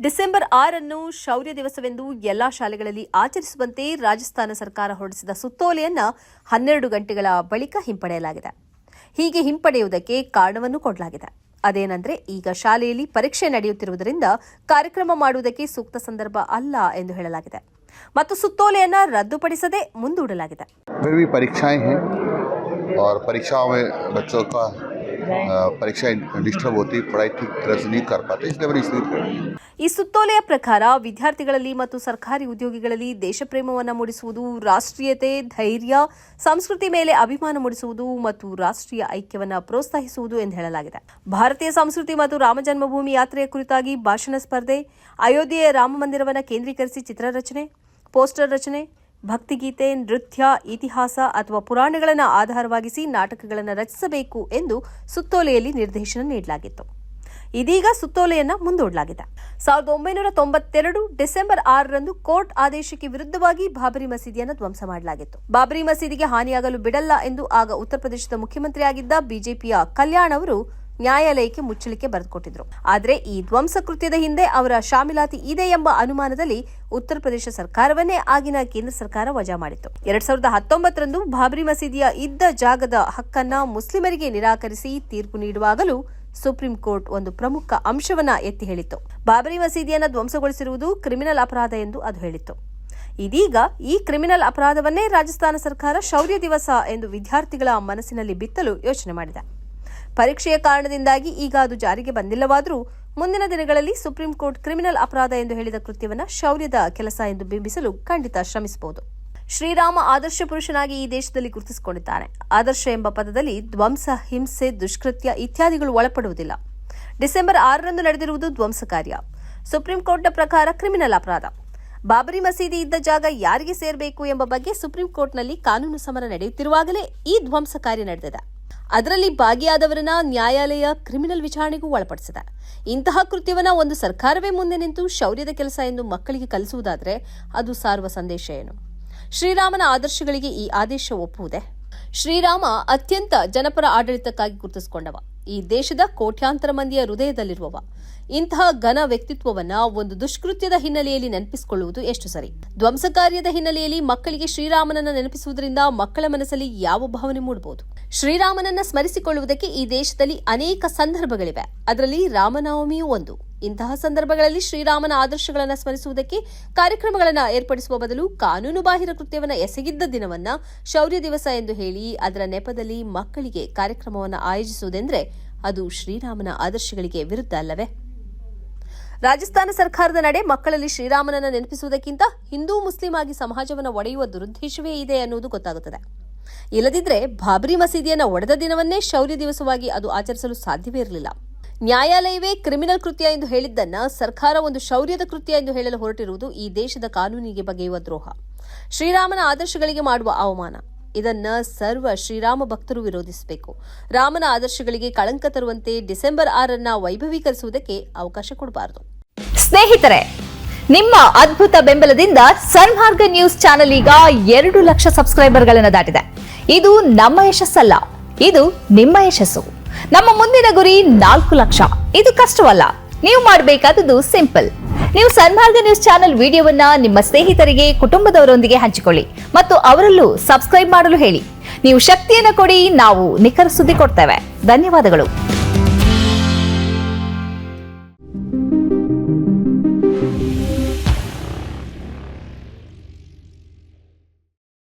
December 6 ಶೌರ್ಯ ದಿವಸವೆಂದು ಎಲ್ಲಾ ಶಾಲೆಗಳಲ್ಲಿ ಆಚರಿಸುವಂತೆ ರಾಜಸ್ಥಾನ ಸರ್ಕಾರ ಹೊರಡಿಸಿದ ಸುತ್ತೋಲೆಯನ್ನು 12 ಗಂಟೆಗಳ ಬಳಿಕ ಹಿಂಪಡೆಯಲಾಗಿದೆ. ಹೀಗೆ ಹಿಂಪಡೆಯುವುದಕ್ಕೆ ಕಾರಣವನ್ನು ಕೊಡಲಾಗಿದೆ. ಅದೇನೆಂದರೆ, ಈಗ ಶಾಲೆಯಲ್ಲಿ ಪರೀಕ್ಷೆ ನಡೆಯುತ್ತಿರುವುದರಿಂದ ಕಾರ್ಯಕ್ರಮ ಮಾಡುವುದಕ್ಕೆ ಸೂಕ್ತ ಸಂದರ್ಭ ಅಲ್ಲ ಎಂದು ಹೇಳಲಾಗಿದೆ ಮತ್ತು ಸುತ್ತೋಲೆಯನ್ನು ರದ್ದುಪಡಿಸದೆ ಮುಂದೂಡಲಾಗಿದೆ. परीक्षाएं हैं और परीक्षाओं में बच्चों का परीक्षा डिस्टर्ब होती, पढ़ाई ठीक तरह से नहीं कर पाते, इसलिए मैंने इसलिए ಈ ಸುತ್ತೋಲೆಯ ಪ್ರಕಾರ ವಿದ್ಯಾರ್ಥಿಗಳಲ್ಲಿ ಮತ್ತು ಸರ್ಕಾರಿ ಉದ್ಯೋಗಿಗಳಲ್ಲಿ ದೇಶಪ್ರೇಮವನ್ನು ಮೂಡಿಸುವುದು, ರಾಷ್ಟ್ರೀಯತೆ, ಧೈರ್ಯ, ಸಂಸ್ಕೃತಿ ಮೇಲೆ ಅಭಿಮಾನ ಮೂಡಿಸುವುದು ಮತ್ತು ರಾಷ್ಟ್ರೀಯ ಐಕ್ಯವನ್ನು ಪ್ರೋತ್ಸಾಹಿಸುವುದು ಎಂದು ಹೇಳಲಾಗಿದೆ. ಭಾರತೀಯ ಸಂಸ್ಕೃತಿ ಮತ್ತು ರಾಮ ಜನ್ಮಭೂಮಿ ಯಾತ್ರೆಯ ಕುರಿತಾಗಿ ಭಾಷಣ ಸ್ಪರ್ಧೆ, ಅಯೋಧ್ಯೆಯ ರಾಮ ಮಂದಿರವನ್ನು ಕೇಂದ್ರೀಕರಿಸಿ ಚಿತ್ರರಚನೆ, ಪೋಸ್ಟರ್ ರಚನೆ, ಭಕ್ತಿಗೀತೆ, ನೃತ್ಯ, ಇತಿಹಾಸ ಅಥವಾ ಪುರಾಣಗಳನ್ನು ಆಧಾರವಾಗಿಸಿ ನಾಟಕಗಳನ್ನು ರಚಿಸಬೇಕು ಎಂದು ಸುತ್ತೋಲೆಯಲ್ಲಿ ನಿರ್ದೇಶನ ನೀಡಲಾಗಿತ್ತು. ಇದೀಗ ಸುತ್ತೋಲೆಯನ್ನು ಮುಂದೂಡಲಾಗಿದೆ. 1992 ಡಿಸೆಂಬರ್ 6 ಕೋರ್ಟ್ ಆದೇಶಕ್ಕೆ ವಿರುದ್ಧವಾಗಿ ಬಾಬರಿ ಮಸೀದಿಯನ್ನು ಧ್ವಂಸ ಮಾಡಲಾಗಿತ್ತು. ಬಾಬರಿ ಮಸೀದಿಗೆ ಹಾನಿಯಾಗಲು ಬಿಡಲ್ಲ ಎಂದು ಆಗ ಉತ್ತರ ಪ್ರದೇಶದ ಮುಖ್ಯಮಂತ್ರಿಯಾಗಿದ್ದ ಬಿಜೆಪಿಯ ಕಲ್ಯಾಣ್ ಅವರು ನ್ಯಾಯಾಲಯಕ್ಕೆ ಮುಚ್ಚಳಿಕೆ ಬರೆದುಕೊಟ್ಟಿದ್ರು. ಆದರೆ ಈ ಧ್ವಂಸ ಕೃತ್ಯದ ಹಿಂದೆ ಅವರ ಶಾಮೀಲಾತಿ ಇದೆ ಎಂಬ ಅನುಮಾನದಲ್ಲಿ ಉತ್ತರ ಪ್ರದೇಶ ಸರ್ಕಾರವನ್ನೇ ಆಗಿನ ಕೇಂದ್ರ ಸರ್ಕಾರ ವಜಾ ಮಾಡಿತ್ತು. 2019 ಬಾಬರಿ ಮಸೀದಿಯ ಇದ್ದ ಜಾಗದ ಹಕ್ಕನ್ನ ಮುಸ್ಲಿಮರಿಗೆ ನಿರಾಕರಿಸಿ ತೀರ್ಪು ನೀಡುವಾಗಲೂ ಸುಪ್ರೀಂ ಕೋರ್ಟ್ ಒಂದು ಪ್ರಮುಖ ಅಂಶವನ್ನ ಎತ್ತಿ ಹೇಳಿತ್ತು. ಬಾಬರಿ ಮಸೀದಿಯನ್ನು ಧ್ವಂಸಗೊಳಿಸಿರುವುದು ಕ್ರಿಮಿನಲ್ ಅಪರಾಧ ಎಂದು ಅದು ಹೇಳಿತ್ತು. ಇದೀಗ ಈ ಕ್ರಿಮಿನಲ್ ಅಪರಾಧವನ್ನೇ ರಾಜಸ್ಥಾನ ಸರ್ಕಾರ ಶೌರ್ಯ ದಿವಸ ಎಂದು ವಿದ್ಯಾರ್ಥಿಗಳ ಮನಸ್ಸಿನಲ್ಲಿ ಬಿತ್ತಲು ಯೋಚನೆ ಮಾಡಿದೆ. ಪರೀಕ್ಷೆಯ ಕಾರಣದಿಂದಾಗಿ ಈಗ ಅದು ಜಾರಿಗೆ ಬಂದಿಲ್ಲವಾದರೂ ಮುಂದಿನ ದಿನಗಳಲ್ಲಿ ಸುಪ್ರೀಂ ಕೋರ್ಟ್ ಕ್ರಿಮಿನಲ್ ಅಪರಾಧ ಎಂದು ಹೇಳಿದ ಕೃತ್ಯವನ್ನು ಶೌರ್ಯದ ಕೆಲಸ ಎಂದು ಬಿಂಬಿಸಲು ಖಂಡಿತ ಶ್ರಮಿಸಬಹುದು. ಶ್ರೀರಾಮ ಆದರ್ಶ ಪುರುಷನಾಗಿ ಈ ದೇಶದಲ್ಲಿ ಗುರುತಿಸಿಕೊಂಡಿದ್ದಾನೆ. ಆದರ್ಶ ಎಂಬ ಪದದಲ್ಲಿ ಧ್ವಂಸ, ಹಿಂಸೆ, ದುಷ್ಕೃತ್ಯ ಇತ್ಯಾದಿಗಳು ಒಳಪಡುವುದಿಲ್ಲ. ಡಿಸೆಂಬರ್ 6 ನಡೆದಿರುವುದು ಧ್ವಂಸ ಕಾರ್ಯ. ಸುಪ್ರೀಂ ಕೋರ್ಟ್ನ ಪ್ರಕಾರ ಕ್ರಿಮಿನಲ್ ಅಪರಾಧ. ಬಾಬರಿ ಮಸೀದಿ ಇದ್ದ ಜಾಗ ಯಾರಿಗೆ ಸೇರಬೇಕು ಎಂಬ ಬಗ್ಗೆ ಸುಪ್ರೀಂ ಕೋರ್ಟ್ನಲ್ಲಿ ಕಾನೂನು ಸಮರ ನಡೆಯುತ್ತಿರುವಾಗಲೇ ಈ ಧ್ವಂಸ ಕಾರ್ಯ ನಡೆದಿದೆ. ಅದರಲ್ಲಿ ಭಾಗಿಯಾದವರನ್ನ ನ್ಯಾಯಾಲಯ ಕ್ರಿಮಿನಲ್ ವಿಚಾರಣೆಗೂ ಒಳಪಡಿಸಿದೆ. ಇಂತಹ ಕೃತ್ಯವನ್ನ ಒಂದು ಸರ್ಕಾರವೇ ಮುಂದೆ ನಿಂತು ಶೌರ್ಯದ ಕೆಲಸ ಎಂದು ಮಕ್ಕಳಿಗೆ ಕಲಿಸುವುದಾದರೆ ಅದು ಸಾರುವ ಸಂದೇಶ ಏನು? ಶ್ರೀರಾಮನ ಆದರ್ಶಗಳಿಗೆ ಈ ಆದೇಶ ಒಪ್ಪುವುದೇ? ಶ್ರೀರಾಮ ಅತ್ಯಂತ ಜನಪರ ಆಡಳಿತಕ್ಕಾಗಿ ಗುರುತಿಸಿಕೊಂಡವ. ಈ ದೇಶದ ಕೋಟ್ಯಾಂತರ ಮಂದಿಯ ಹೃದಯದಲ್ಲಿರುವವ. ಇಂತಹ ಘನ ವ್ಯಕ್ತಿತ್ವವನ್ನ ಒಂದು ದುಷ್ಕೃತ್ಯದ ಹಿನ್ನೆಲೆಯಲ್ಲಿ ನೆನಪಿಸಿಕೊಳ್ಳುವುದು ಎಷ್ಟು ಸರಿ? ಧ್ವಂಸ ಕಾರ್ಯದ ಹಿನ್ನೆಲೆಯಲ್ಲಿ ಮಕ್ಕಳಿಗೆ ಶ್ರೀರಾಮನನ್ನ ನೆನಪಿಸುವುದರಿಂದ ಮಕ್ಕಳ ಮನಸ್ಸಲ್ಲಿ ಯಾವ ಭಾವನೆ ಮೂಡಬಹುದು? ಶ್ರೀರಾಮನನ್ನ ಸ್ಮರಿಸಿಕೊಳ್ಳುವುದಕ್ಕೆ ಈ ದೇಶದಲ್ಲಿ ಅನೇಕ ಸಂದರ್ಭಗಳಿವೆ. ಅದರಲ್ಲಿ ರಾಮನವಮಿಯೂ ಒಂದು. ಇಂತಹ ಸಂದರ್ಭಗಳಲ್ಲಿ ಶ್ರೀರಾಮನ ಆದರ್ಶಗಳನ್ನು ಸ್ಮರಿಸುವುದಕ್ಕೆ ಕಾರ್ಯಕ್ರಮಗಳನ್ನು ಏರ್ಪಡಿಸುವ ಬದಲು ಕಾನೂನು ಬಾಹಿರ ಕೃತ್ಯವನ್ನು ಎಸಗಿದ್ದ ದಿನವನ್ನ ಶೌರ್ಯ ದಿವಸ ಎಂದು ಹೇಳಿ ಅದರ ನೆಪದಲ್ಲಿ ಮಕ್ಕಳಿಗೆ ಕಾರ್ಯಕ್ರಮವನ್ನು ಆಯೋಜಿಸುವುದೆಂದರೆ ಅದು ಶ್ರೀರಾಮನ ಆದರ್ಶಗಳಿಗೆ ವಿರುದ್ಧ ಅಲ್ಲವೇ? ರಾಜಸ್ಥಾನ ಸರ್ಕಾರದ ನಡೆ ಮಕ್ಕಳಲ್ಲಿ ಶ್ರೀರಾಮನನ್ನ ನೆನಪಿಸುವುದಕ್ಕಿಂತ ಹಿಂದೂ ಮುಸ್ಲಿಂ ಆಗಿ ಸಮಾಜವನ್ನು ಒಡೆಯುವ ದುರುದ್ದೇಶವೇ ಇದೆ ಅನ್ನುವುದು ಗೊತ್ತಾಗುತ್ತದೆ. ಇಲ್ಲದಿದ್ದರೆ ಬಾಬರಿ ಮಸೀದಿಯನ್ನು ಒಡೆದ ದಿನವನ್ನೇ ಶೌರ್ಯ ದಿವಸವಾಗಿ ಅದು ಆಚರಿಸಲು ಸಾಧ್ಯವೇ ಇರಲಿಲ್ಲ. ನ್ಯಾಯಾಲಯವೇ ಕ್ರಿಮಿನಲ್ ಕೃತ್ಯ ಎಂದು ಹೇಳಿದ್ದನ್ನ ಸರ್ಕಾರ ಒಂದು ಶೌರ್ಯದ ಕೃತ್ಯ ಎಂದು ಹೇಳಲು ಹೊರಟಿರುವುದು ಈ ದೇಶದ ಕಾನೂನಿಗೆ ಬಗೆಯುವ ದ್ರೋಹ, ಶ್ರೀರಾಮನ ಆದರ್ಶಗಳಿಗೆ ಮಾಡುವ ಅವಮಾನ. ಇದನ್ನ ಸರ್ವ ಶ್ರೀರಾಮ ಭಕ್ತರು ವಿರೋಧಿಸಬೇಕು. ರಾಮನ ಆದರ್ಶಗಳಿಗೆ ಕಳಂಕ ತರುವಂತೆ ಡಿಸೆಂಬರ್ 6 ವೈಭವೀಕರಿಸುವುದಕ್ಕೆ ಅವಕಾಶ ಕೊಡಬಾರದು. ಸ್ನೇಹಿತರೆ, ನಿಮ್ಮ ಅದ್ಭುತ ಬೆಂಬಲದಿಂದ ಸನ್ಮಾರ್ಗ ನ್ಯೂಸ್ ಚಾನೆಲ್ ಈಗ 2 ಲಕ್ಷ ಸಬ್ಸ್ಕ್ರೈಬರ್ಗಳನ್ನು ದಾಟಿದೆ. ಇದು ನಮ್ಮ ಯಶಸ್ಸಲ್ಲ, ಇದು ನಿಮ್ಮ ಯಶಸ್ಸು. ನಮ್ಮ ಮುಂದಿನ ಗುರಿ 4 ಲಕ್ಷ. ಇದು ಕಷ್ಟವಲ್ಲ. ನೀವು ಮಾಡಬೇಕಾದದ್ದು ಸಿಂಪಲ್. ನೀವು ಸನ್ಮಾರ್ಗ ನ್ಯೂಸ್ ಚಾನೆಲ್ ವಿಡಿಯೋವನ್ನ ನಿಮ್ಮ ಸ್ನೇಹಿತರಿಗೆ, ಕುಟುಂಬದವರೊಂದಿಗೆ ಹಂಚಿಕೊಳ್ಳಿ ಮತ್ತು ಅವರಲ್ಲೂ ಸಬ್ಸ್ಕ್ರೈಬ್ ಮಾಡಲು ಹೇಳಿ. ನೀವು ಶಕ್ತಿಯನ್ನು ಕೊಡಿ, ನಾವು ನಿಖರ ಸುದ್ದಿ ಕೊಡ್ತೇವೆ. ಧನ್ಯವಾದಗಳು.